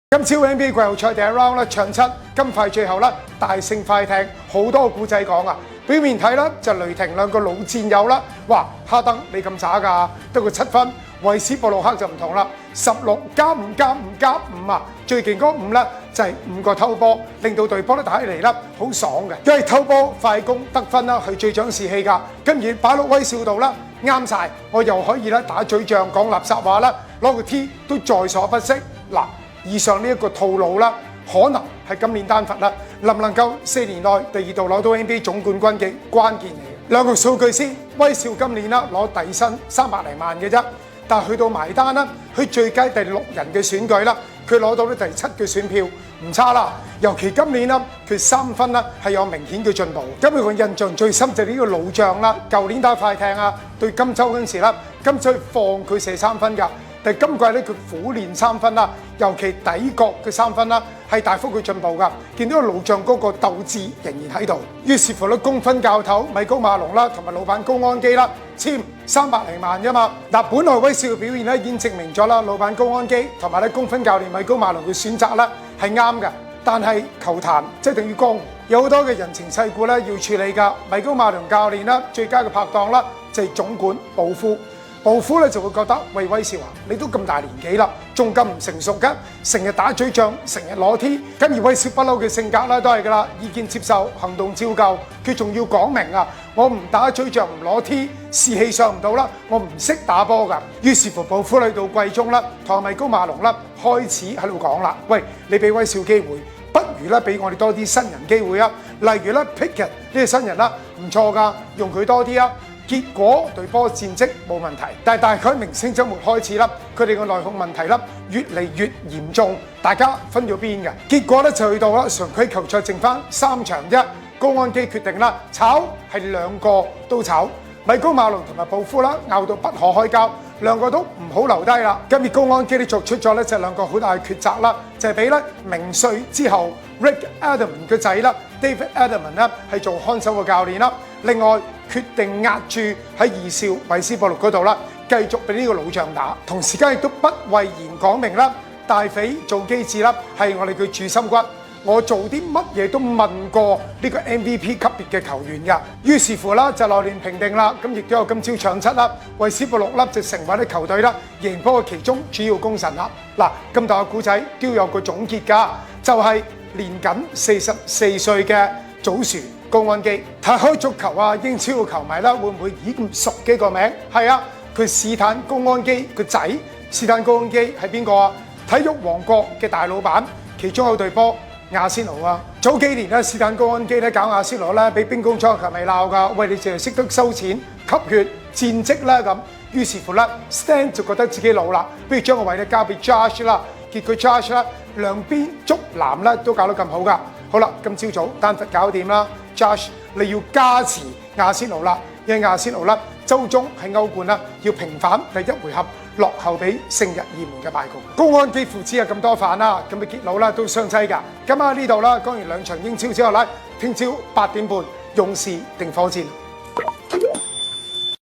今朝 NBA 季後賽第一 round 咧，場七金塊最後咧大勝快艇，好多古仔講啊！表面睇啦，就雷霆兩個老戰友啦，哇！哈登你咁渣㗎，得個7分。維斯布魯克就唔同啦，16+5+5+5啊！最勁嗰5咧就係5個偷波，令到隊波咧打起嚟啦好爽嘅，因為偷波快攻得分啦，係最長士氣㗎。跟住擺落威少度啦，啱晒，我又可以咧打嘴仗講垃圾話啦，攞個 T 都在所不惜嗱。以上呢一個套路啦，可能係今年丹佛啦，能唔能夠4年內第2度攞到 NBA 總冠軍嘅關鍵嚟嘅。兩個數據先，威少今年啦攞底薪300零萬嘅啫，但係去到埋單啦，佢最佳第6人嘅選舉啦，佢攞到咧第7嘅選票，唔差啦。尤其今年啦，佢3分啦係有明顯嘅進步。今日我印象最深就係呢個老將啦，舊年打快艇啊，對金州嗰陣時啦，金州放佢射3分㗎。但係今季咧，佢苦練3分啦，尤其底角嘅3分啦，係大幅嘅進步㗎。見到個老將嗰個鬥志仍然喺度。於是乎咧，公分教頭米高馬龍啦，同埋老闆高安基啦，簽300零萬啫嘛。嗱，本來威少嘅表現咧已經證明咗啦，老闆高安基同埋咧公分教練米高馬龍嘅選擇啦係啱嘅。但係球壇即係等於江湖，有好多嘅人情世故咧要處理㗎。米高馬龍教練啦，最佳嘅拍檔啦就係總管布夫。布夫咧就會覺得，喂，威少啊，你都咁大年紀啦，仲咁唔成熟嘅，成日打嘴仗，成日攞 T， 跟住威少不嬲嘅性格啦，都係㗎啦，意見接受，行動照舊，佢仲要講明啊，我唔打嘴仗，唔攞 T， 士氣上唔到啦，我唔識打波㗎。於是乎，布夫去到季中啦，同米高馬龍啦開始喺度講啦，喂，你俾威少機會，不如咧俾我哋多啲新人機會啊，例如咧 Pickett 呢個新人啦，唔錯㗎，用佢多啲啊。結果隊波戰績冇問題，但係大概明星週末開始啦，佢哋嘅內控問題啦越嚟越嚴重，大家分咗邊嘅。結果咧就去到啦常規球賽剩翻3場啫，高安基決定啦炒係2個都炒，米高馬龍同埋布夫啦拗到不可開交，2個都唔好留低啦。今日高安基咧作出咗咧就2個好大嘅抉擇啦，就係俾咧名帥之後 Rick Adelman 嘅仔啦 David Adelman 咧係做看守嘅教練啦。另外決定壓住喺2少維斯布魯嗰度啦，繼續俾呢個老將打。同時間亦都不諱言講明啦，大匪做機智啦，係我哋嘅主心骨。我做啲乜嘢都問過呢個 MVP 級別嘅球員㗎。於是乎啦，就內亂評定啦。咁亦都有今朝場7啦，維斯布魯啦就成為啲球隊啦贏波嘅其中主要功臣啦。嗱，咁大個古仔都有個總結㗎，就係年僅44歲嘅祖樹高安基。睇開足球啊，英超嘅球迷啦，會唔會咦咁熟嘅個名？係啊，佢史坦高安基個仔史坦高安基係邊個啊？體育王國嘅大老闆，其中有隊波亞仙奴啊。早幾年咧，史坦高安基咧搞亞仙奴咧，俾兵工廠球迷鬧㗎。喂，你淨係識得收錢吸血戰績啦咁。於是乎咧 ，Stan 就覺得自己老啦，不如將個位咧交俾 Josh 啦。結果 Josh 啦，兩邊足籃咧都搞得咁好㗎。好啦，今朝早丹佛搞掂啦 ，Josh 你要加持亞仙奴啦，因為亞仙奴啦週中喺歐冠啦要平反第1回合落後俾聖日耳門嘅敗局。高安基父子有咁多飯啦，咁嘅結佬啦都相妻㗎。今晚呢度啦，講完2場英超之後啦，聽朝8點半勇士定火箭。